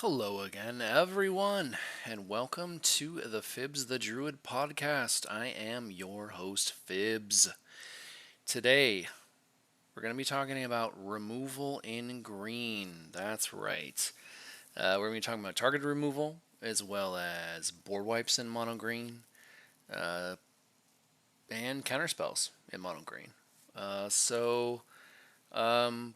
Hello again, everyone, and welcome to the Phibbs the Druid podcast. I am your host, Phibbs. Today, we're going to be talking about removal in green. That's right. We're going to be talking about target removal, as well as board wipes in mono green, uh, and counterspells in mono green. So, um,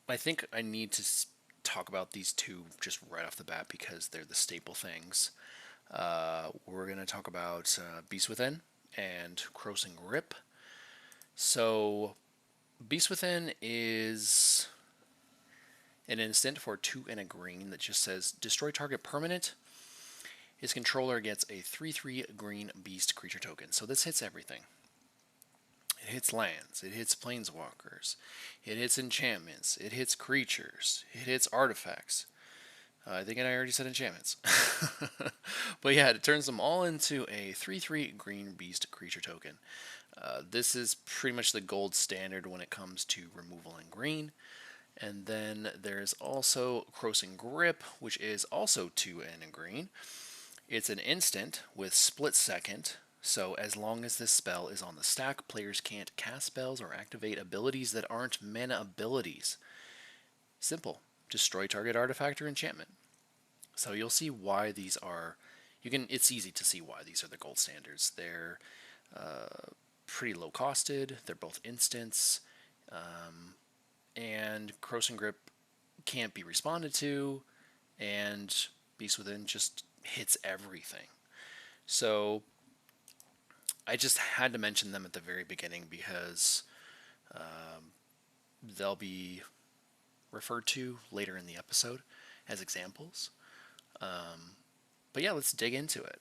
I think I need to talk about these two just right off the bat because they're the staple things. We're going to talk about Beast Within and Crossing Grip. So, Beast Within is an instant for 2 and a green that just says destroy target permanent. His controller gets a 3/3 green beast creature token. So, this hits everything. It hits lands, it hits planeswalkers, it hits enchantments, it hits creatures, it hits artifacts. I think I already said enchantments. But yeah, it turns them all into a 3/3 green beast creature token. This is pretty much the gold standard when it comes to removal in green. And then there's also Crossing Grip, which is also 2 and a green. It's an instant with split second, so as long as this spell is on the stack, players can't cast spells or activate abilities that aren't mana abilities. Simple. Destroy target artifact or enchantment. So you'll see why these are. It's easy to see why these are the gold standards. They're pretty low costed. They're both instants, and Crossing Grip can't be responded to, and Beast Within just hits everything. So I just had to mention them at the very beginning because they'll be referred to later in the episode as examples. But yeah, let's dig into it.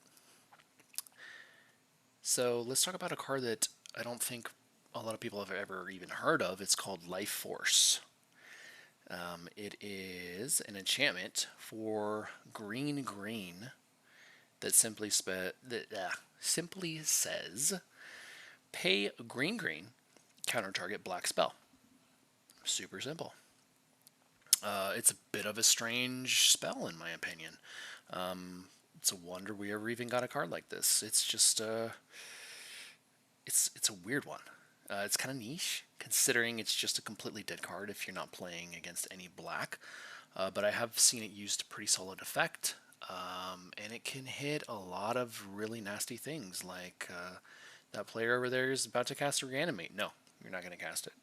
So let's talk about a card that I don't think a lot of people have ever even heard of. It's called Life Force. It is an enchantment for green that simply says pay green, counter target black spell. Super simple. It's a bit of a strange spell in my opinion. It's a wonder we ever even got a card like this. It's just it's a weird one. It's kind of niche, considering it's just a completely dead card if you're not playing against any black. But I have seen it used to pretty solid effect, and it can hit a lot of really nasty things, like that player over there is about to cast Reanimate. No, you're not going to cast it.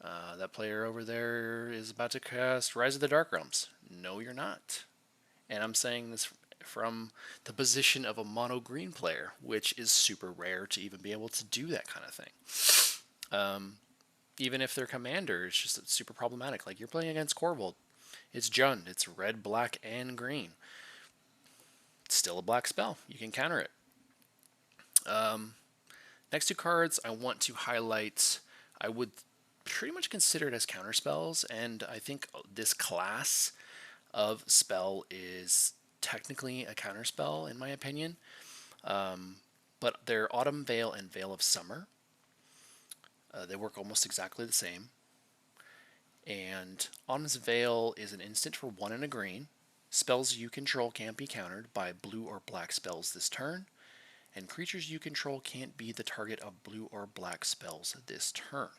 That player over there is about to cast Rise of the Dark Realms. No, you're not. And I'm saying this from the position of a mono green player, which is super rare to even be able to do that kind of thing. Even if their commander is just super problematic, like you're playing against Corvold, it's Jund, it's red, black, and green. It's still a black spell. You can counter it. Next two cards I want to highlight, I would pretty much consider it as counter spells, and I think this class of spell is technically a counter spell in my opinion. But they're Autumn Veil and Veil of Summer. They work almost exactly the same. And Autumn's Veil is an instant for 1 and a green. Spells you control can't be countered by blue or black spells this turn. And creatures you control can't be the target of blue or black spells this turn.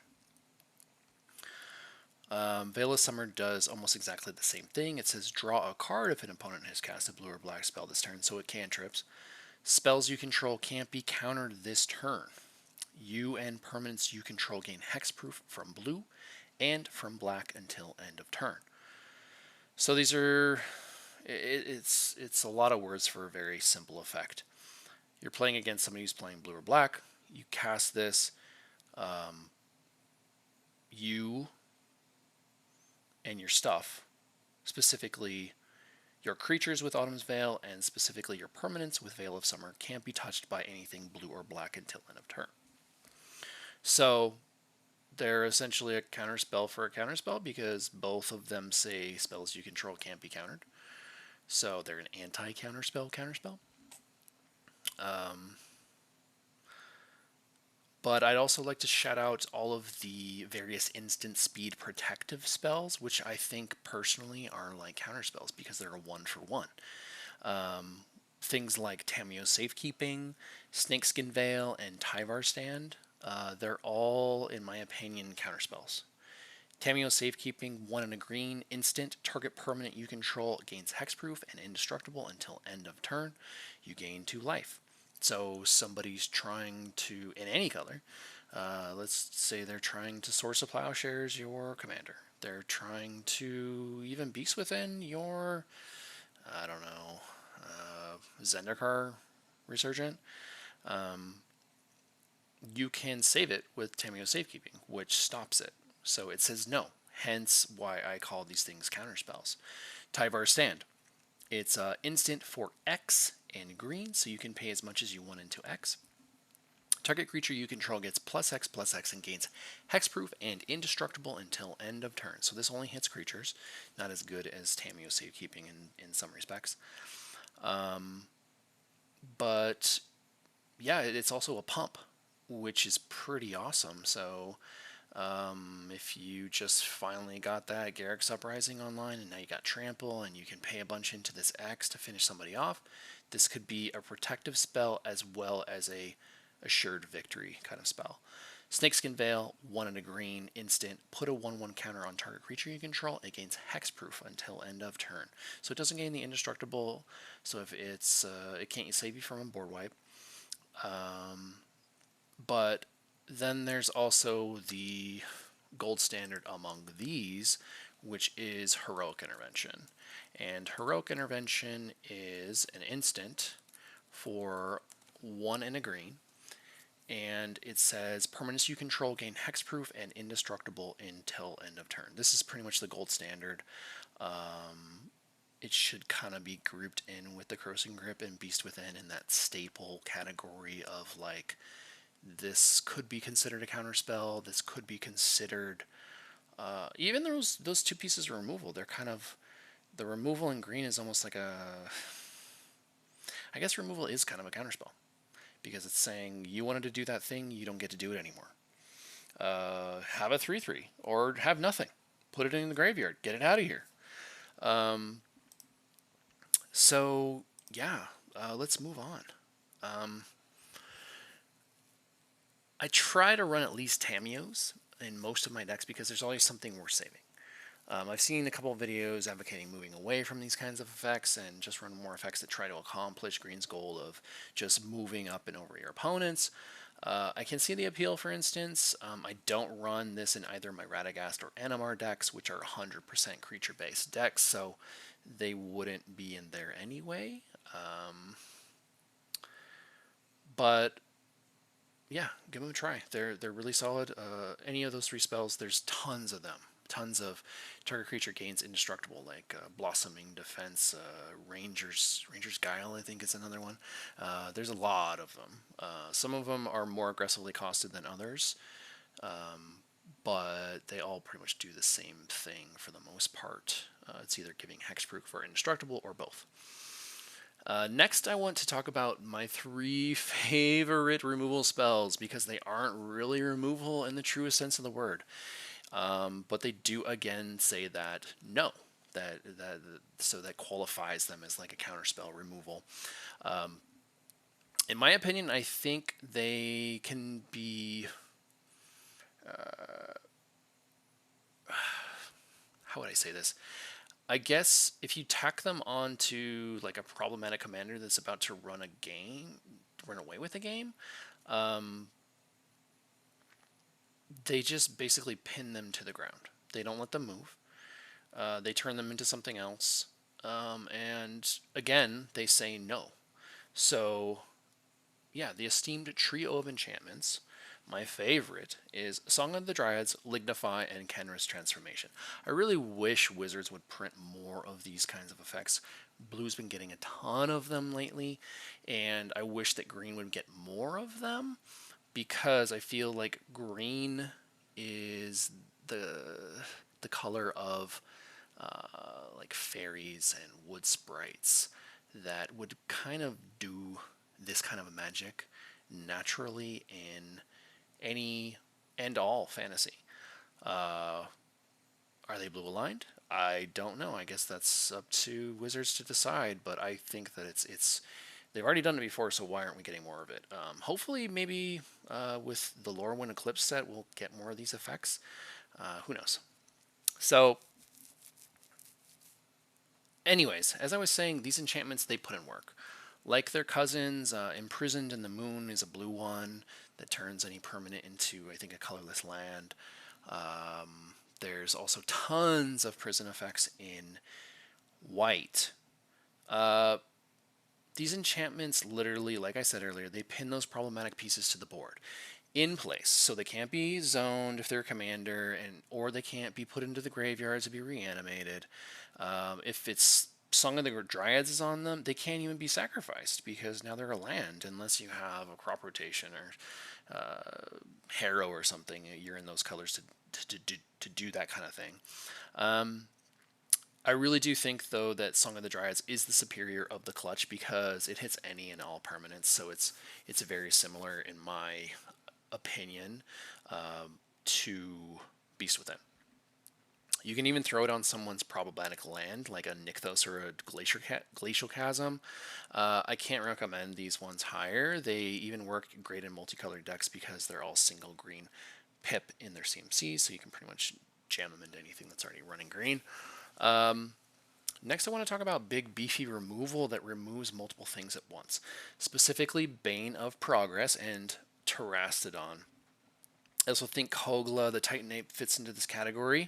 Veil of Summer does almost exactly the same thing. It says draw a card if an opponent has cast a blue or black spell this turn, so it cantrips. Spells you control can't be countered this turn. You and permanents you control gain hexproof from blue and from black until end of turn. So these are, it's a lot of words for a very simple effect. You're playing against somebody who's playing blue or black. You cast this. You and your stuff, specifically your creatures with Autumn's Veil and specifically your permanents with Veil of Summer, can't be touched by anything blue or black until end of turn. So they're essentially a counterspell for a counterspell because both of them say spells you control can't be countered. So they're an anti-counterspell counterspell. But I'd also like to shout out all of the various instant speed protective spells, which I think personally are like counter spells because they're a one for one. Things like Tamio's Safekeeping, Snakeskin Veil, and Tyvar Stand, they're all, in my opinion, counter spells. Tamio's Safekeeping, 1 and a green, instant, target permanent you control gains hexproof and indestructible until end of turn. You gain 2 life. So somebody's trying to, in any color, let's say they're trying to Source of Plowshares your commander. They're trying to even Beast Within your, I don't know, Zendikar Resurgent. You can save it with Tamio's Safekeeping, which stops it. So it says no, hence why I call these things counterspells. Tyvar Stand. It's instant for X and green, so you can pay as much as you want into X. Target creature you control gets +X and gains hexproof and indestructible until end of turn. So this only hits creatures, not as good as Tamio's Safekeeping in some respects. But yeah, it's also a pump, which is pretty awesome. So if you just finally got that Garruk's Uprising online and now you got Trample and you can pay a bunch into this X to finish somebody off, this could be a protective spell as well as a assured victory kind of spell. Snakeskin Veil, 1 and a green, instant. Put a 1/1 counter on target creature you control. It gains hexproof until end of turn. So it doesn't gain the indestructible. So if it's it can't save you from a board wipe. But then there's also the gold standard among these, which is Heroic Intervention. And Heroic Intervention is an instant for 1 and a green. And it says permanents you control gain hexproof and indestructible until end of turn. This is pretty much the gold standard. It should kind of be grouped in with the Corrosive Grip and Beast Within in that staple category of like, this could be considered a counterspell. This could be considered even those 2 pieces of removal. They're kind of, the removal in green is almost like a, I guess removal is kind of a counterspell. Because it's saying you wanted to do that thing, you don't get to do it anymore. Have a 3/3 or have nothing. Put it in the graveyard. Get it out of here. So yeah, let's move on. I try to run at least Tamios in most of my decks because there's always something worth saving. I've seen a couple of videos advocating moving away from these kinds of effects and just run more effects that try to accomplish Green's goal of just moving up and over your opponents. I can see the appeal, for instance. I don't run this in either my Radagast or NMR decks, which are 100% creature-based decks, so they wouldn't be in there anyway. But yeah, give them a try. They're really solid. Any of those 3 spells, there's tons of them. Tons of target creature gains indestructible, like Blossoming Defense, Ranger's Guile, I think is another one. There's a lot of them. Some of them are more aggressively costed than others, but they all pretty much do the same thing for the most part. It's either giving hexproof for indestructible or both. Next, I want to talk about my 3 favorite removal spells because they aren't really removal in the truest sense of the word. But they do again say that no, so that qualifies them as like a counterspell removal. In my opinion, I think they can be. How would I say this? I guess if you tack them onto like a problematic commander that's about to run away with a game, they just basically pin them to the ground. They don't let them move. They turn them into something else. And again, they say no. So, yeah, the esteemed trio of enchantments. My favorite is Song of the Dryads, Lignify, and Kenris Transformation. I really wish Wizards would print more of these kinds of effects. Blue's been getting a ton of them lately, and I wish that Green would get more of them, because I feel like green is the color of like fairies and wood sprites that would kind of do this kind of magic naturally in any and all fantasy. Are they blue aligned? I don't know. I guess that's up to Wizards to decide. But I think that it's they've already done it before, so why aren't we getting more of it? Hopefully, maybe with the Lorwyn Eclipse set, we'll get more of these effects. Who knows? So, anyways, as I was saying, these enchantments they put in work. Like their cousins, Imprisoned in the Moon is a blue one that turns any permanent into, I think, a colorless land. There's also tons of prison effects in white. These enchantments literally, like I said earlier, they pin those problematic pieces to the board in place. So they can't be zoned if they're a commander, or they can't be put into the graveyard to be reanimated. If it's Song of the Dryads is on them, they can't even be sacrificed because now they're a land unless you have a crop rotation or Harrow or something. You're in those colors to do that kind of thing. I really do think, though, that Song of the Dryads is the superior of the clutch because it hits any and all permanents, so it's very similar, in my opinion, to Beast Within. You can even throw it on someone's problematic land, like a Nykthos or a Glacial Chasm. I can't recommend these ones higher. They even work great in multicolored decks because they're all single green pip in their CMC, so you can pretty much jam them into anything that's already running green. Next, I want to talk about big, beefy removal that removes multiple things at once, specifically Bane of Progress and Terastodon. I also think Kogla, the Titanate, fits into this category.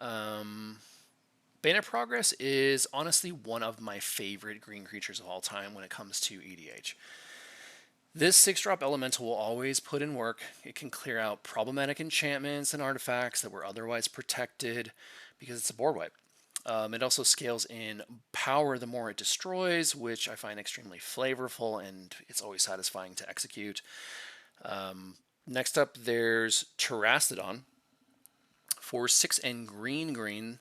Bane of Progress is honestly one of my favorite green creatures of all time when it comes to EDH. This 6-drop elemental will always put in work. It can clear out problematic enchantments and artifacts that were otherwise protected because it's a board wipe. It also scales in power the more it destroys, which I find extremely flavorful, and it's always satisfying to execute. Next up, there's Terastodon. For 6 and green,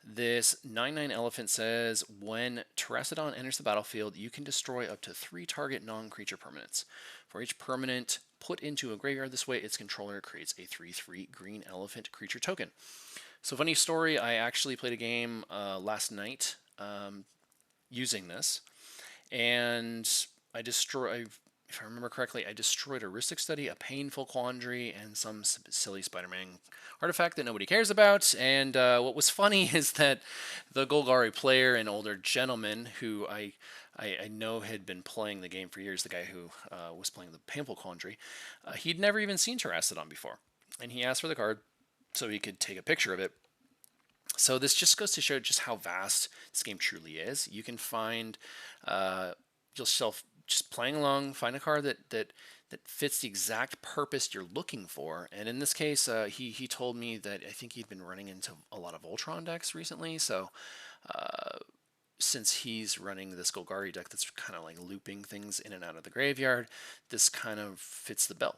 this 9/9 elephant says, when Terastodon enters the battlefield, you can destroy up to 3 target non-creature permanents. For each permanent put into a graveyard this way, its controller creates a 3/3 green elephant creature token. So, funny story, I actually played a game last night using this, and if I remember correctly, I destroyed a Rhystic Study, a Painful Quandary, and some silly Spider-Man artifact that nobody cares about. And what was funny is that the Golgari player, an older gentleman who I know had been playing the game for years, the guy who was playing the Painful Quandary, he'd never even seen Terastodon before. And he asked for the card so he could take a picture of it. So this just goes to show just how vast this game truly is. You can find yourself just playing along, find a card that fits the exact purpose you're looking for. And in this case, he told me that I think he'd been running into a lot of Ultron decks recently. So since he's running this Golgari deck that's kind of like looping things in and out of the graveyard, this kind of fits the bill.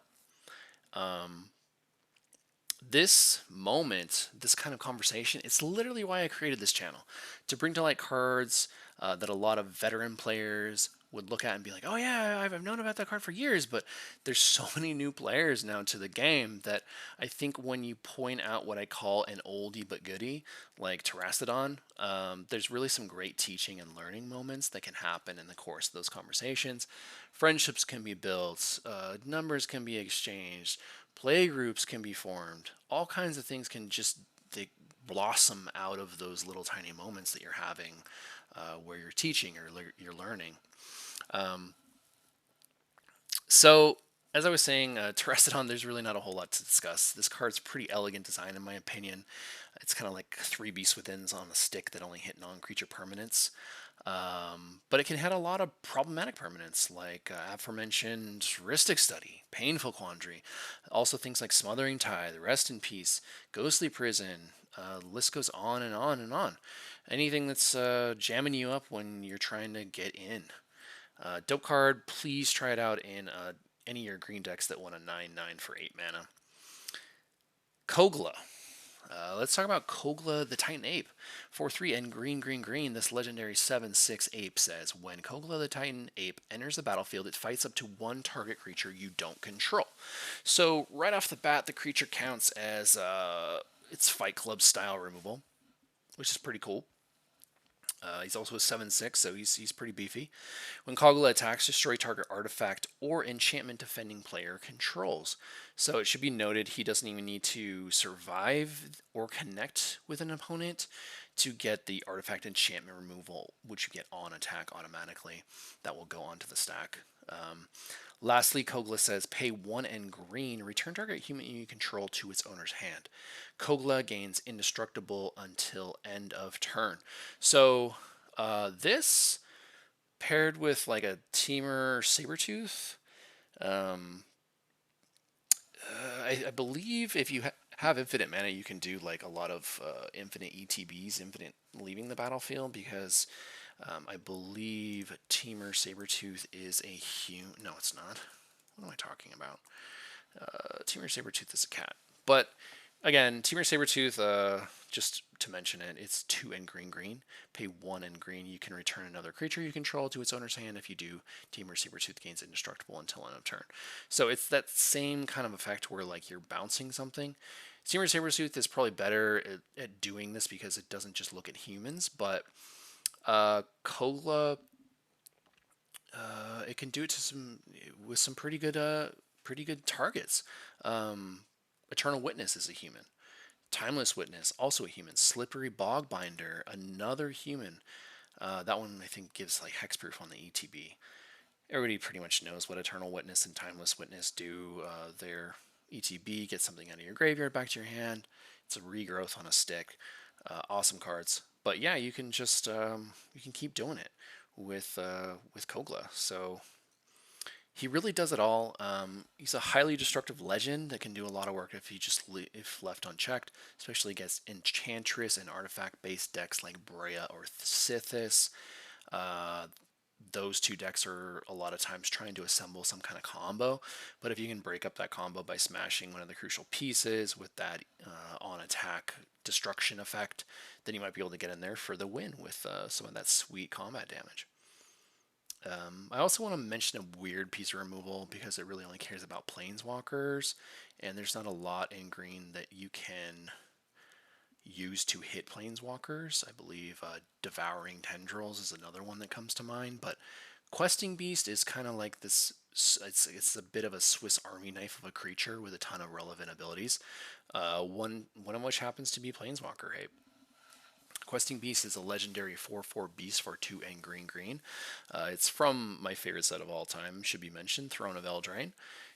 This moment, this kind of conversation, it's literally why I created this channel, to bring to light cards that a lot of veteran players would look at and be like, oh yeah, I've known about that card for years, but there's so many new players now to the game that I think when you point out what I call an oldie but goodie, like Terastodon, there's really some great teaching and learning moments that can happen in the course of those conversations. Friendships can be built, numbers can be exchanged, play groups can be formed, all kinds of things can they blossom out of those little tiny moments that you're having where you're teaching or you're learning. So, as I was saying, Terastodon, there's really not a whole lot to discuss. This card's pretty elegant design, in my opinion. It's kind of like 3 Beast Withins on a stick that only hit non-creature permanents. But it can hit a lot of problematic permanents, like aforementioned Rhystic Study, Painful Quandary, also things like Smothering Tithe, Rest in Peace, Ghostly Prison. The list goes on and on and on. Anything that's jamming you up when you're trying to get in. Dope card, please try it out in any of your green decks that want a 9/9 for 8 mana. Kogla. Let's talk about Kogla the Titan Ape. 4/3 and green, green, green. This legendary 7/6 ape says when Kogla the Titan Ape enters the battlefield, it fights up to one target creature you don't control. So, right off the bat, the creature counts as its Fight Club style removal, which is pretty cool. He's also a 7/6, so he's pretty beefy. When Kogla attacks, destroy target artifact or enchantment defending player controls. So it should be noted he doesn't even need to survive or connect with an opponent to get the artifact enchantment removal, which you get on attack automatically. That will go onto the stack. Lastly, Kogla says, pay 1 and green, return target human you control to its owner's hand. Kogla gains indestructible until end of turn. So this paired with like a Teamer Sabertooth, I believe if you have infinite mana, you can do like a lot of infinite ETBs, infinite leaving the battlefield, because I believe Teamer Sabertooth is a human. No, it's not. What am I talking about? Teamer Sabertooth is a cat. But again, Teamer Sabertooth, just to mention it, it's 2 and green, green. Pay 1 and green. You can return another creature you control to its owner's hand. If you do, Teamer Sabertooth gains indestructible until end of turn. So it's that same kind of effect where like you're bouncing something. Teamer Sabertooth is probably better at doing this because it doesn't just look at humans, but Kogla, it can do it to with some pretty good targets. Eternal Witness is a human. Timeless Witness, also a human. Slippery Bogbinder, another human. That one I think gives like hexproof on the ETB. Everybody pretty much knows what Eternal Witness and Timeless Witness do. Their ETB, get something out of your graveyard back to your hand. It's a regrowth on a stick. Awesome cards. But yeah, you can just you can keep doing it with Kogla. So he really does it all. He's a highly destructive legend that can do a lot of work if if left unchecked, especially against Enchantress and artifact-based decks like Brea or Sithis. Those two decks are a lot of times trying to assemble some kind of combo, but if you can break up that combo by smashing one of the crucial pieces with that on attack destruction effect, then you might be able to get in there for the win with some of that sweet combat damage. I also want to mention a weird piece of removal because it really only cares about planeswalkers, and there's not a lot in green that you can use to hit planeswalkers. I believe Devouring Tendrils is another one that comes to mind, but Questing Beast is kind of like this. It's a bit of a Swiss Army knife of a creature with a ton of relevant abilities. One of which happens to be Planeswalker Ape. Questing Beast is a legendary 4/4 beast for 2 and green, green. It's from my favorite set of all time, should be mentioned, Throne of Eldraine.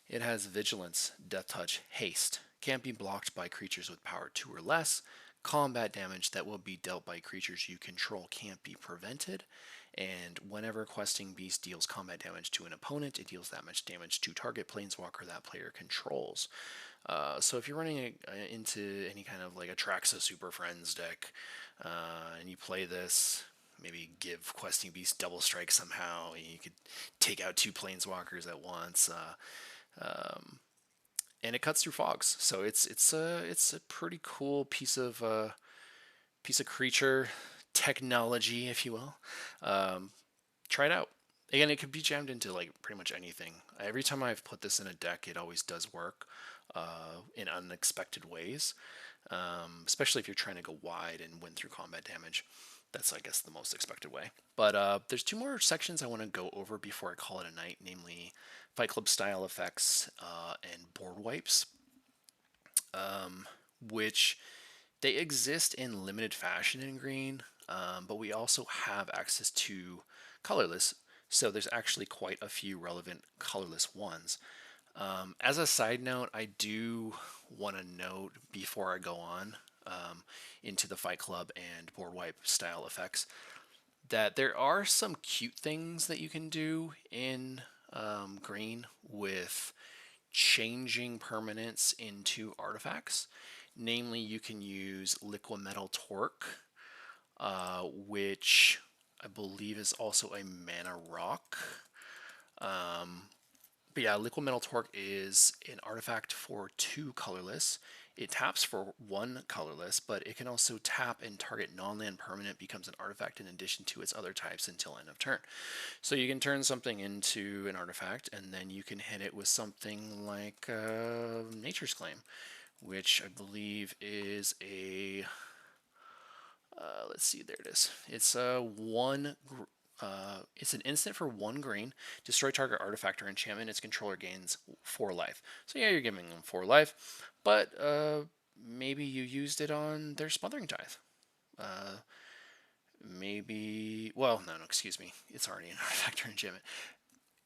It has Vigilance, Death Touch, Haste. Can't be blocked by creatures with power 2 or less. Combat damage that will be dealt by creatures you control can't be prevented. And whenever Questing Beast deals combat damage to an opponent, it deals that much damage to target planeswalker that player controls. So if you're running into any kind of like Atraxa Super Friends deck, and you play this, maybe give Questing Beast double strike somehow, and you could take out 2 planeswalkers at once. And it cuts through fogs, so it's a pretty cool piece of creature technology, if you will. Try it out. Again, it could be jammed into like pretty much anything. Every time I've put this in a deck, it always does work in unexpected ways, especially if you're trying to go wide and win through combat damage. That's, I guess, the most expected way. But there's 2 more sections I want to go over before I call it a night, namely Fight Club style effects and board wipes, which they exist in limited fashion in green, but we also have access to colorless, so there's actually quite a few relevant colorless ones. As a side note, I do want to note before I go on into the Fight Club and board wipe style effects that there are some cute things that you can do in green with changing permanents into artifacts. Namely, you can use Liquimetal Torque, which I believe is also a mana rock. But yeah, Liquid Metal Torque is an artifact for 2 colorless. It taps for 1 colorless, but it can also tap and target non-land permanent, becomes an artifact in addition to its other types until end of turn. So you can turn something into an artifact, and then you can hit it with something like Nature's Claim, which I believe is a let's see, there it is. It's it's an instant for 1 green. Destroy target artifact or enchantment. Its controller gains 4 life. So yeah, you're giving them 4 life, but maybe you used it on their Smothering Tithe. Maybe, well, no, excuse me. It's already an artifact or enchantment.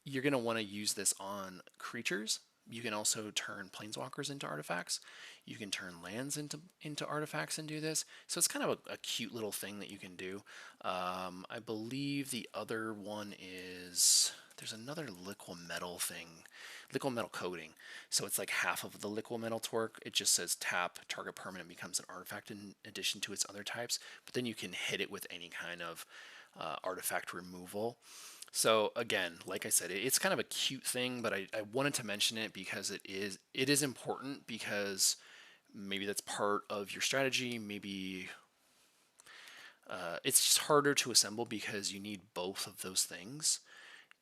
You're going to want to use this on creatures. You can also turn planeswalkers into artifacts. You can turn lands into artifacts and do this. So it's kind of a cute little thing that you can do. I believe the other one is, there's another liquid metal thing, liquid metal coating. So it's like half of the liquid metal torque. It just says tap, target permanent becomes an artifact in addition to its other types. But then you can hit it with any kind of artifact removal. So again, like I said, it's kind of a cute thing, but I wanted to mention it because it is important, because maybe that's part of your strategy. Maybe it's just harder to assemble because you need both of those things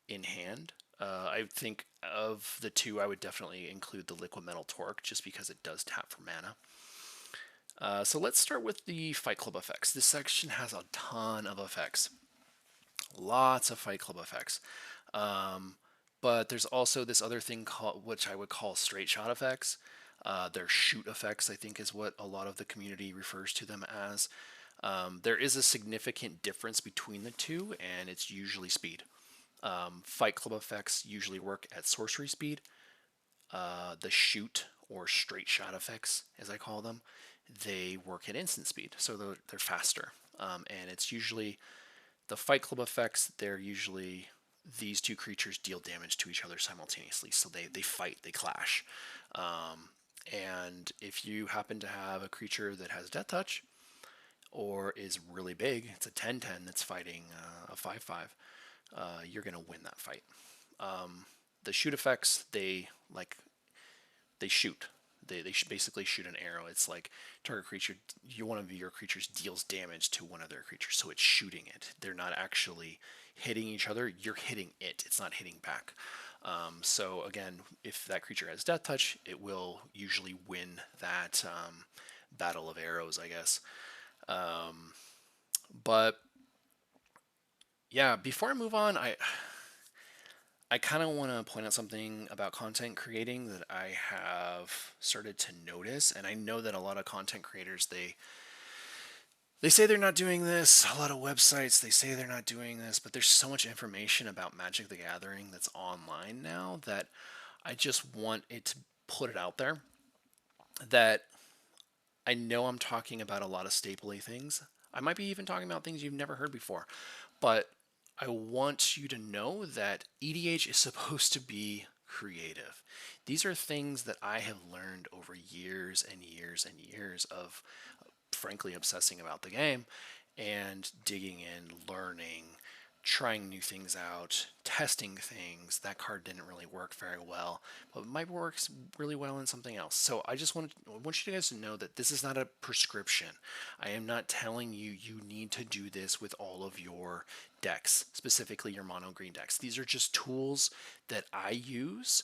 in hand. I think of the two, I would definitely include the Liquid Metal Torque just because it does tap for mana. So let's start with the Fight Club effects. This section has a ton of effects. Lots of Fight Club effects. But there's also this other thing called, which I would call straight shot effects. They're shoot effects, I think, is what a lot of the community refers to them as. There is a significant difference between the two, and it's usually speed. Fight Club effects usually work at sorcery speed. The shoot or straight shot effects, as I call them, they work at instant speed, so they're faster. And it's usually the Fight Club effects, they're usually these two creatures deal damage to each other simultaneously. So they fight, they clash. And if you happen to have a creature that has Death Touch or is really big, it's a 10/10 that's fighting a 5/5, you're going to win that fight. The shoot effects, they shoot. They basically shoot an arrow. It's like target creature, one of your creatures deals damage to one of their creatures, so it's shooting it. They're not actually hitting each other. You're hitting it. It's not hitting back. So again, if that creature has Death Touch, it will usually win that battle of arrows, I guess. But yeah, before I move on, I kind of want to point out something about content creating that I have started to notice, and I know that a lot of content creators, they say they're not doing this. A lot of websites, they say they're not doing this, but there's so much information about Magic the Gathering that's online now that I just want it to put it out there that I know I'm talking about a lot of stapley things. I might be even talking about things you've never heard before, but I want you to know that EDH is supposed to be creative. These are things that I have learned over years and years and years of, frankly, obsessing about the game and digging in, learning, trying new things out, testing things. That card didn't really work very well, but it might work really well in something else. So I want you guys to know that this is not a prescription. I am not telling you you need to do this with all of your decks, specifically your mono green decks. These are just tools that I use.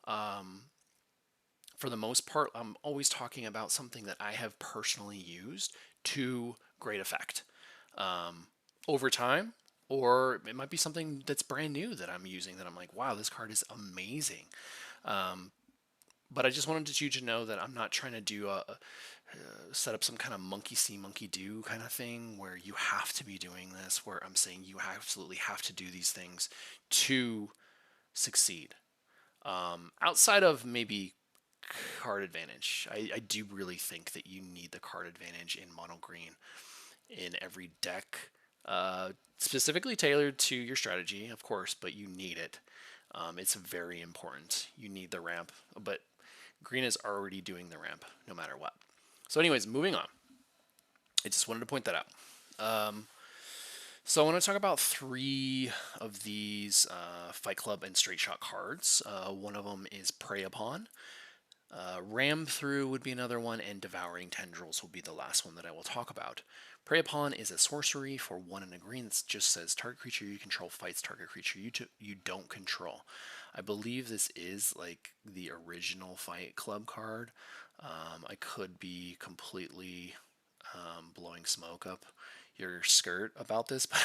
For the most part, I'm always talking about something that I have personally used to great effect. Over time, or it might be something that's brand new that I'm using that I'm like, wow, this card is amazing. But I just wanted you to know that I'm not trying to do set up some kind of monkey see, monkey do kind of thing where you have to be doing this, where I'm saying you absolutely have to do these things to succeed. Outside of maybe card advantage, I do really think that you need the card advantage in mono green in every deck. Specifically tailored to your strategy, of course, but you need it. It's very important. You need the ramp, but green is already doing the ramp no matter what. So anyways, moving on. I just wanted to point that out. So I want to talk about three of these Fight Club and Straight Shot cards. One of them is Prey Upon. Ram Through would be another one, and Devouring Tendrils will be the last one that I will talk about. Prey Upon is a sorcery for 1 and a green that just says target creature you control fights target creature you don't control. I believe this is like the original Fight Club card. I could be completely blowing smoke up your skirt about this, but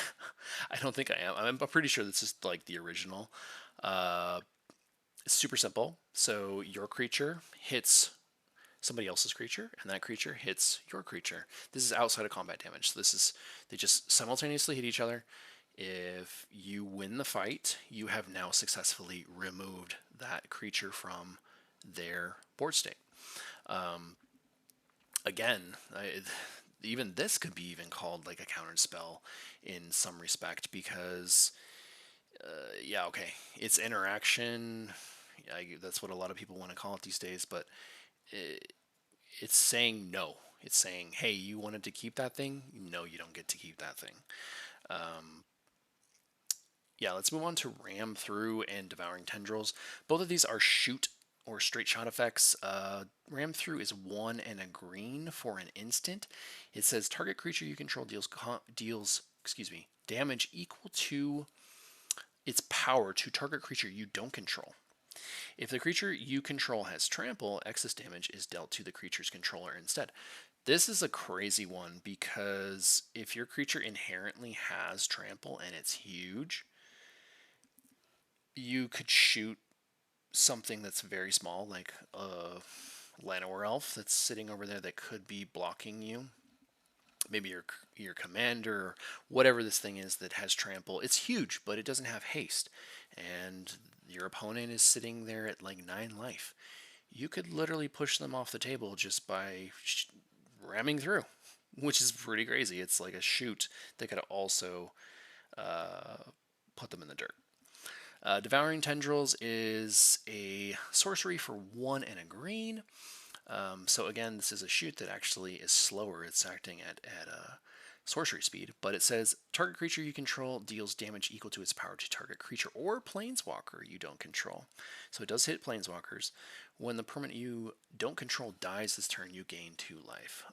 I don't think I am. I'm pretty sure this is like the original. It's super simple. So your creature hits somebody else's creature, and that creature hits your creature. This is outside of combat damage. So this is they just simultaneously hit each other. If you win the fight, you have now successfully removed that creature from their board state. Again, even this could be even called like a countered spell in some respect because, yeah, okay, it's interaction. That's what a lot of people want to call it these days, but it's saying no. It's saying, hey, you wanted to keep that thing? No, you don't get to keep that thing. Yeah, let's move on to Ram Through and Devouring Tendrils. Both of these are shoot or straight shot effects. Ram Through is 1 and a green for an instant. It says target creature you control deals damage equal to its power to target creature you don't control. If the creature you control has trample, excess damage is dealt to the creature's controller instead. This is a crazy one because if your creature inherently has trample and it's huge, you could shoot something that's very small, like a Llanowar elf that's sitting over there that could be blocking you. Maybe your commander, or whatever this thing is that has trample. It's huge, but it doesn't have haste, and your opponent is sitting there at like 9 life. You could literally push them off the table just by ramming through, which is pretty crazy. It's like a shoot that could also put them in the dirt. Devouring Tendrils is a sorcery for 1 and a green. So again, this is a shoot that actually is slower. It's acting at sorcery speed, but it says target creature you control deals damage equal to its power to target creature or planeswalker you don't control. So it does hit planeswalkers. When the permanent you don't control dies this turn, you gain 2 life.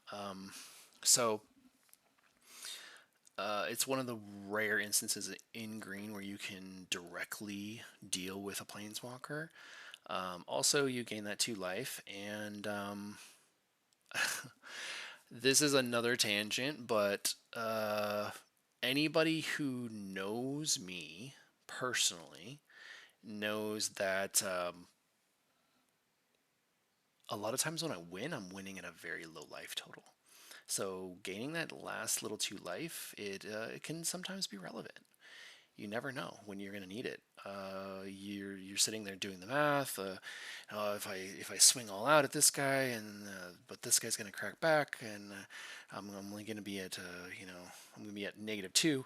It's one of the rare instances in green where you can directly deal with a planeswalker. Also, you gain that 2 life, and this is another tangent, but anybody who knows me personally knows that a lot of times when I win, I'm winning at a very low life total. So gaining that last little 2 life, it can sometimes be relevant. You never know when you're going to need it. You're sitting there doing the math. If I swing all out at this guy, but this guy's going to crack back, and I'm only going to be at I'm going to be at -2,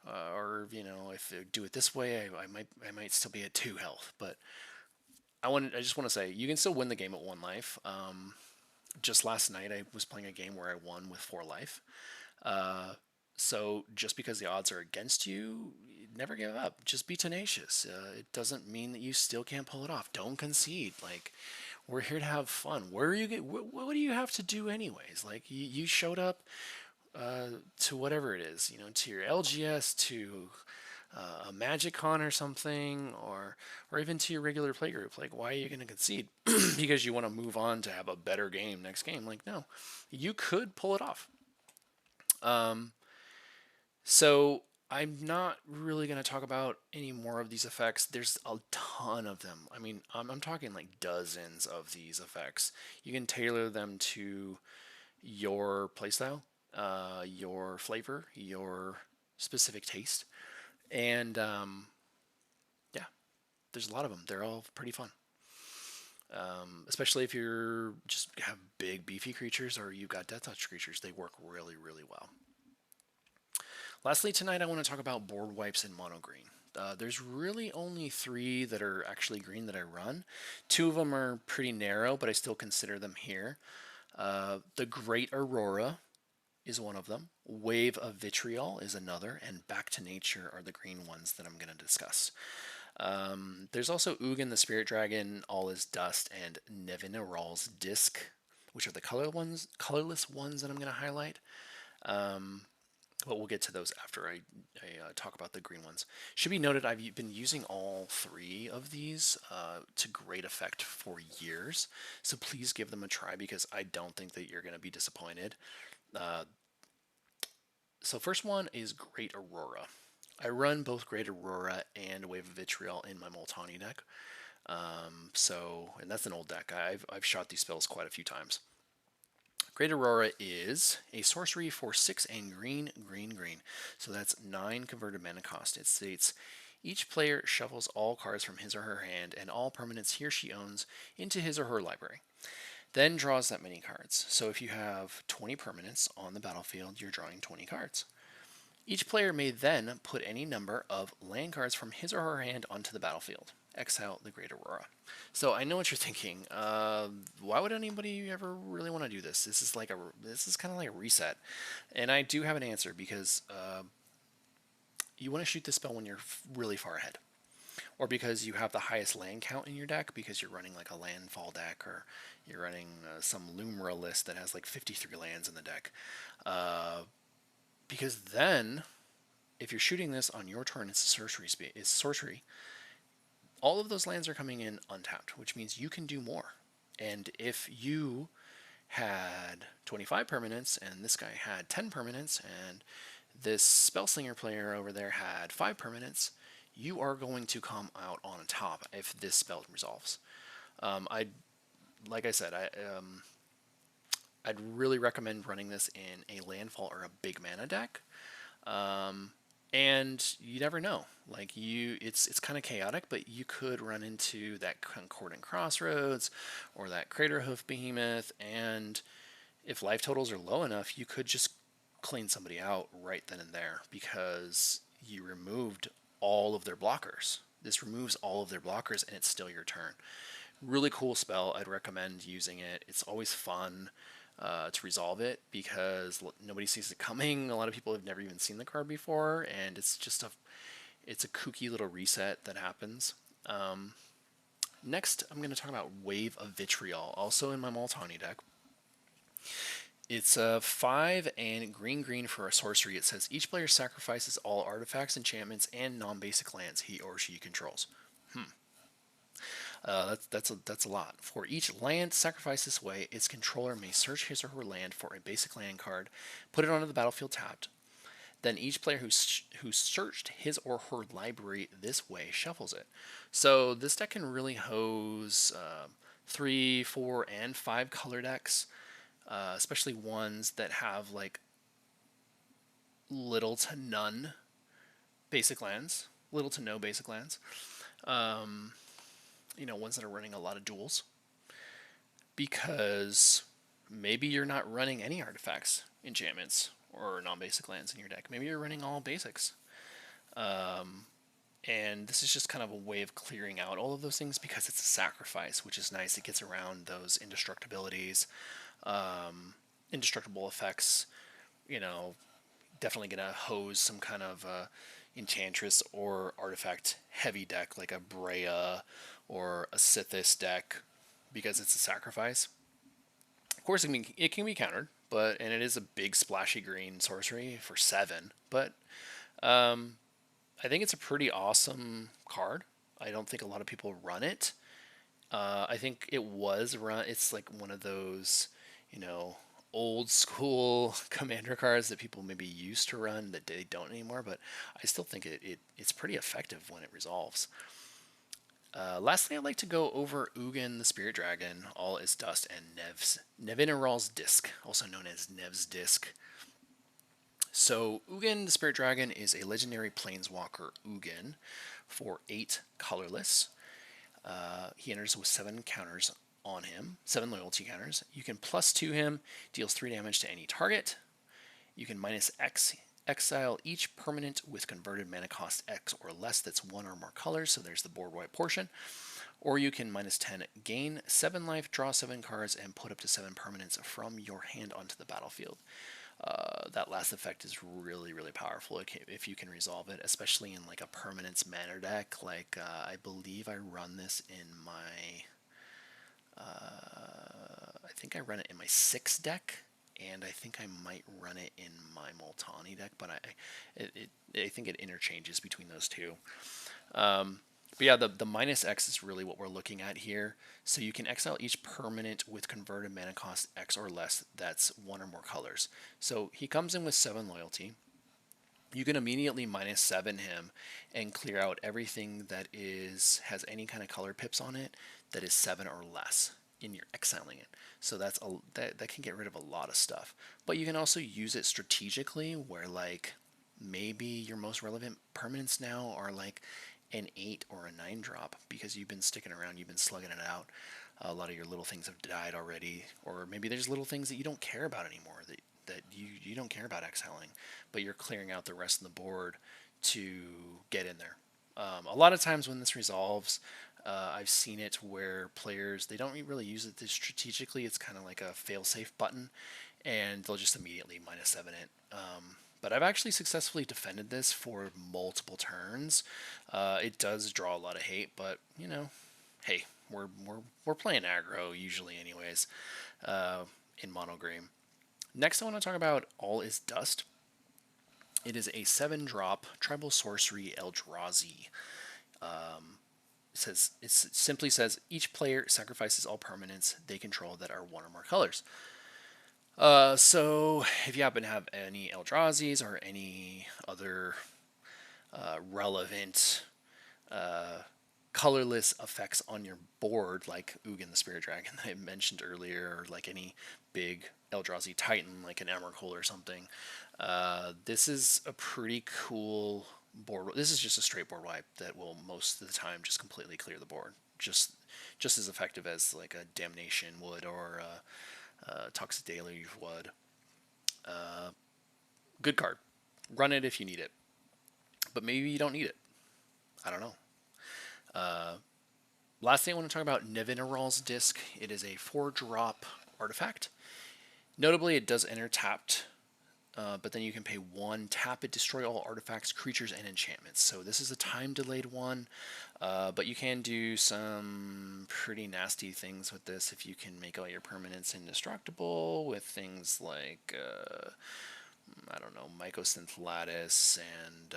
or if I do it this way, I might still be at 2 health. But I just want to say you can still win the game at 1 life. Just last night I was playing a game where I won with 4 life. So just because the odds are against you, never give up. Just be tenacious. It doesn't mean that you still can't pull it off. Don't concede. Like, we're here to have fun. What do you have to do anyways? Like, you showed up to whatever it is, to your LGS, to a Magic Con or something, or even to your regular playgroup. Like, why are you going to concede? Because you want to move on to have a better game next game? Like, no, you could pull it off. So I'm not really going to talk about any more of these effects. There's a ton of them. I mean, I'm talking like dozens of these effects. You can tailor them to your playstyle, your flavor, your specific taste. And yeah, there's a lot of them. They're all pretty fun. Especially if you're just have big beefy creatures or you've got death touch creatures, they work really, really well. Lastly, tonight I want to talk about board wipes in mono green. There's really only 3 that are actually green that I run. 2 of them are pretty narrow, but I still consider them here. The Great Aurora is one of them. Wave of Vitriol is another, and Back to Nature are the green ones that I'm going to discuss. There's also Ugin the Spirit Dragon, All Is Dust, and Nevinaral's Disc, which are the colorless ones that I'm going to highlight. But we'll get to those after I talk about the green ones. Should be noted, I've been using all three of these to great effect for years, so please give them a try because I don't think that you're going to be disappointed. So first one is Great Aurora. I run both Great Aurora and Wave of Vitriol in my Multani deck. And that's an old deck. I've shot these spells quite a few times. Great Aurora is a sorcery for 6 and green, green, green. So that's 9 converted mana cost. It states, each player shuffles all cards from his or her hand and all permanents he or she owns into his or her library. Then draws that many cards. So if you have 20 permanents on the battlefield, you're drawing 20 cards. Each player may then put any number of land cards from his or her hand onto the battlefield. Exile the Great Aurora. So I know what you're thinking. Why would anybody ever really want to do this? This is kind of like a reset, and I do have an answer because you want to shoot this spell when you're really far ahead, or because you have the highest land count in your deck because you're running like a landfall deck, or you're running some Lumra list that has like 53 lands in the deck. Because then, if you're shooting this on your turn, it's sorcery. All of those lands are coming in untapped, which means you can do more. And if you had 25 permanents and this guy had 10 permanents and this Spellslinger player over there had 5 permanents, you are going to come out on top if this spell resolves. I'd really recommend running this in a landfall or a big mana deck. And you never know. It's kind of chaotic, but you could run into that Concordant Crossroads or that Craterhoof Behemoth, and if life totals are low enough, you could just clean somebody out right then and there because you removed all of their blockers. This removes all of their blockers, and it's still your turn. Really cool spell. I'd recommend using it. It's always fun to resolve it because nobody sees it coming. A lot of people have never even seen the card before, and it's just it's a kooky little reset that happens. Next, I'm going to talk about Wave of Vitriol, also in my Multani deck. It's a 5 and green, green for a sorcery. It says each player sacrifices all artifacts, enchantments, and non-basic lands he or she controls. That's a lot. For each land sacrificed this way, its controller may search his or her land for a basic land card, put it onto the battlefield tapped. Then each player who searched his or her library this way shuffles it. So this deck can really hose 3, 4, and 5 color decks, especially ones that have like little to no basic lands. Ones that are running a lot of duels, because maybe you're not running any artifacts, enchantments, or non-basic lands in your deck. Maybe you're running all basics. And this is just kind of a way of clearing out all of those things because it's a sacrifice, which is nice. It gets around those indestructibilities, indestructible effects. Definitely going to hose some kind of Enchantress or artifact heavy deck like a Brea or a Sithis deck because it's a sacrifice. Of course, it can be countered, and it is a big splashy green sorcery for 7. But I think it's a pretty awesome card. I don't think a lot of people run it. I think it was run. It's like one of those, old school commander cards that people maybe used to run that they don't anymore, but I still think it's pretty effective when it resolves. Lastly, I'd like to go over Ugin the Spirit Dragon, All Is Dust, and Nevinaral's Disc, also known as Nev's Disc. So Ugin the Spirit Dragon is a legendary planeswalker Ugin for 8 colorless. He enters with 7 counters on him, 7 loyalty counters. You can +2 him, deals 3 damage to any target. You can -X, exile each permanent with converted mana cost X or less that's 1 or more colors, so there's the board wipe portion. Or you can -10, gain 7 life, draw 7 cards, and put up to 7 permanents from your hand onto the battlefield. that last effect is really, really powerful if you can resolve it, especially in like a permanence mana deck. Like I believe I run this in my, I think I run it in my 6 deck, and I think I might run it in my Multani deck, but I think it interchanges between those two. But yeah, the minus X is really what we're looking at here. So you can exile each permanent with converted mana cost X or less that's 1 or more colors. So he comes in with 7 loyalty. You can immediately -7 him and clear out everything that has any kind of color pips on it that is 7 or less, and you're exiling it. So that can get rid of a lot of stuff. But you can also use it strategically, where like maybe your most relevant permanents now are like an 8 or a 9 drop because you've been sticking around, you've been slugging it out. A lot of your little things have died already, or maybe there's little things that you don't care about anymore that you don't care about exiling, but you're clearing out the rest of the board to get in there. A lot of times when this resolves, I've seen it where players, they don't really use it this strategically. It's kind of like a fail-safe button, and they'll just immediately -7 it. But I've actually successfully defended this for multiple turns. It does draw a lot of hate, but you know, hey, we're playing aggro usually anyways, in mono green. Next, I want to talk about All Is Dust. It is a 7-drop tribal sorcery Eldrazi. It simply says each player sacrifices all permanents they control that are 1 or more colors. So if you happen to have any Eldrazi's or any other relevant colorless effects on your board, like Ugin the Spirit Dragon that I mentioned earlier, or like any big Eldrazi Titan like an Emrakul or something, this is a pretty cool board. This is just a straight board wipe that will most of the time just completely clear the board. Just as effective as like a Damnation would, or Toxic Deluge would. Good card. Run it if you need it. But maybe you don't need it. I don't know. Last thing I want to talk about, Nevinyrral's Disc. It is a 4-drop artifact. Notably, it does enter tapped, but then you can pay 1, tap it, destroy all artifacts, creatures, and enchantments. So this is a time-delayed one, but you can do some pretty nasty things with this if you can make all your permanents indestructible with things like, I don't know, Mycosynth Lattice and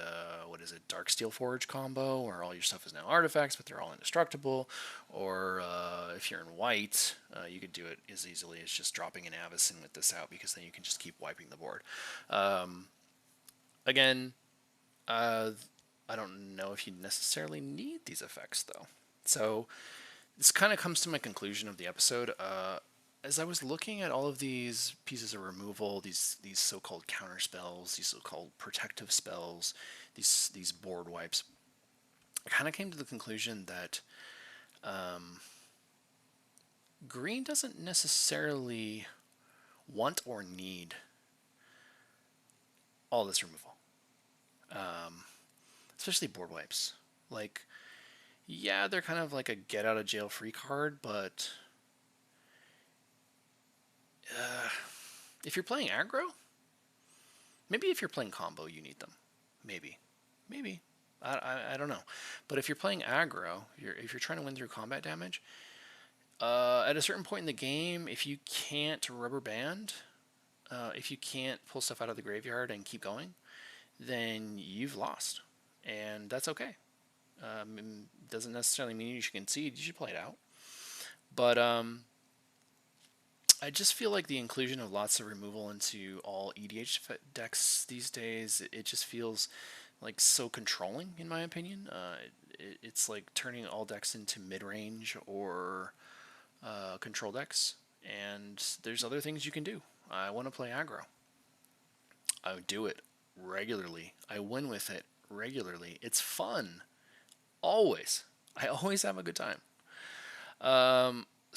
Darksteel Forge combo, where all your stuff is now artifacts, but they're all indestructible. Or if you're in white, you could do it as easily as just dropping an Avacyn with this out, because then you can just keep wiping the board. Again, I don't know if you necessarily need these effects, though. So this kind of comes to my conclusion of the episode. As I was looking at all of these pieces of removal, these so-called counter spells, these so-called protective spells, these board wipes, I kind of came to the conclusion that green doesn't necessarily want or need all this removal, especially board wipes. Like, yeah, they're kind of like a get-out-of-jail-free card, but if you're playing aggro, maybe if you're playing combo, you need them. Maybe. I don't know. But if you're playing aggro, if you're trying to win through combat damage, at a certain point in the game, if you can't rubber band, if you can't pull stuff out of the graveyard and keep going, then you've lost. And that's okay. It doesn't necessarily mean you should concede. You should play it out. But I just feel like the inclusion of lots of removal into all EDH decks these days, it just feels like so controlling, in my opinion. It's like turning all decks into mid-range or control decks, and there's other things you can do. I want to play aggro. I would do it regularly. I win with it regularly. It's fun. Always. I always have a good time.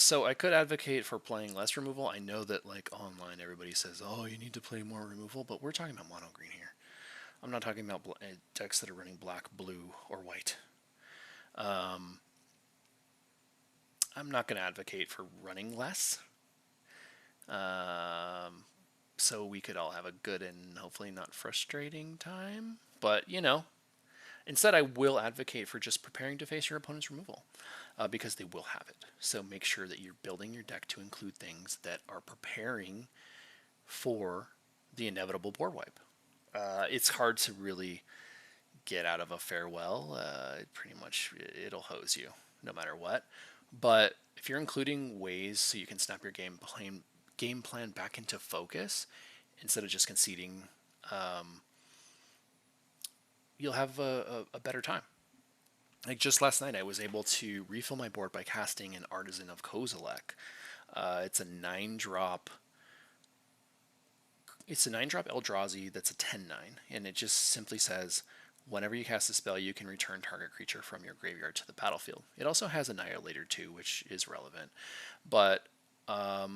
So I could advocate for playing less removal. I know that like online everybody says, oh, you need to play more removal, but we're talking about mono green here. I'm not talking about decks that are running black, blue, or white. I'm not going to advocate for running less. so we could all have a good and hopefully not frustrating time. But, you know, instead I will advocate for just preparing to face your opponent's removal, because they will have it. So make sure that you're building your deck to include things that are preparing for the inevitable board wipe. It's hard to really get out of a farewell. Pretty much it'll hose you no matter what. But if you're including ways so you can snap your game plan back into focus instead of just conceding, you'll have a better time. Like just last night, I was able to refill my board by casting an Artisan of Kozilek. It's a 9-drop. It's a 9-drop Eldrazi that's a 10/9, and it just simply says, whenever you cast a spell, you can return target creature from your graveyard to the battlefield. It also has Annihilator too, which is relevant. But I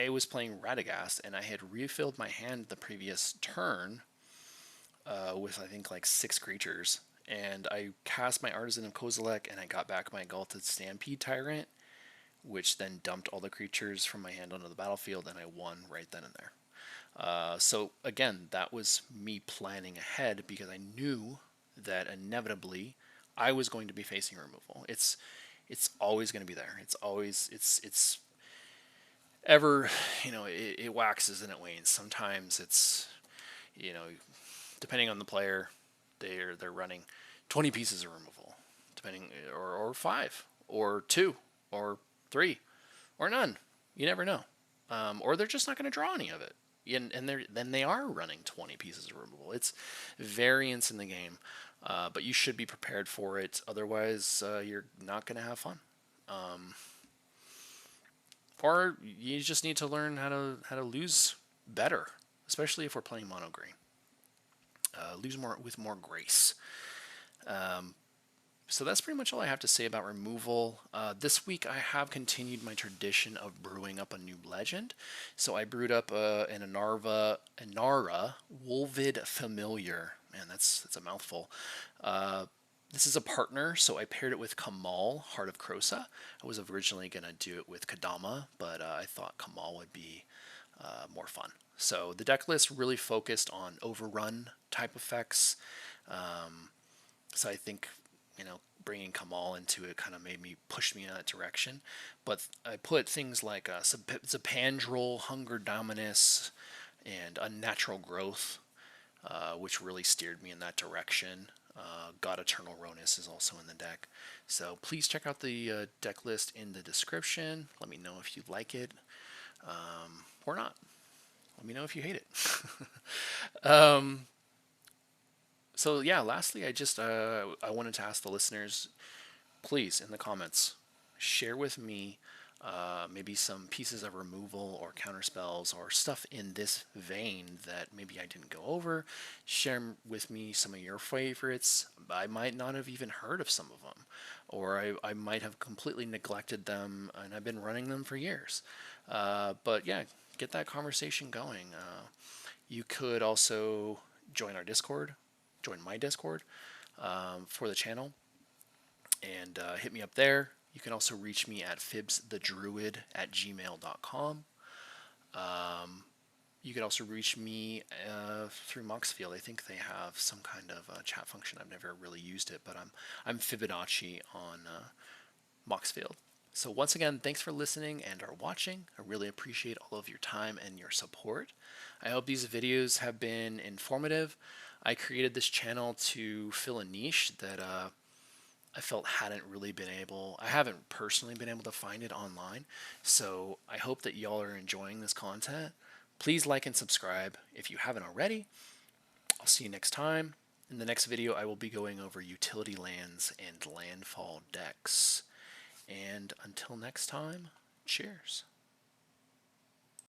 was playing Radagast, and I had refilled my hand the previous turn with, I think, like 6 creatures. And I cast my Artisan of Kozilek, and I got back my Galted Stampede Tyrant, which then dumped all the creatures from my hand onto the battlefield, and I won right then and there. So again, that was me planning ahead because I knew that inevitably I was going to be facing removal. It's always going to be there. It's ever, you know, it waxes and it wanes. Sometimes it's, you know, depending on the player, they're running 20 pieces of removal, depending, or 5, or 2, or 3, or none. You never know. Or they're just not going to draw any of it. And then they are running 20 pieces of removal. It's variance in the game, but you should be prepared for it. Otherwise, you're not going to have fun. Or you just need to learn how to lose better, especially if we're playing mono green. Lose more with more grace. So that's pretty much all I have to say about removal. This week I have continued my tradition of brewing up a new legend. So I brewed up an Inara Wolvid Familiar. Man, that's a mouthful. This is a partner, so I paired it with Kamal, Heart of Krosa. I was originally going to do it with Kadama, but I thought Kamal would be more fun. So the deck list really focused on overrun type effects. So I think, you know, bringing Kamal into it kind of pushed me in that direction. But I put things like Zapandrel, Hunger Dominus, and Unnatural Growth, which really steered me in that direction. God Eternal Ronus is also in the deck. So please check out the deck list in the description. Let me know if you like it or not. Let me know if you hate it. So yeah, lastly, I wanted to ask the listeners, please, in the comments, share with me maybe some pieces of removal or counter spells or stuff in this vein that maybe I didn't go over. Share with me some of your favorites. I might not have even heard of some of them, or I might have completely neglected them, and I've been running them for years. But yeah, get that conversation going. You could also join our Discord, join my Discord for the channel, and hit me up there. You can also reach me at phibbsthedruid@gmail.com. You could also reach me through Moxfield. I think they have some kind of chat function. I've never really used it, but I'm Fibonacci on Moxfield. So once again, thanks for listening and are watching. I really appreciate all of your time and your support. I hope these videos have been informative. I created this channel to fill a niche that I felt I haven't personally been able to find it online. So I hope that y'all are enjoying this content. Please like and subscribe if you haven't already. I'll see you next time. In the next video, I will be going over utility lands and landfall decks. And until next time, cheers.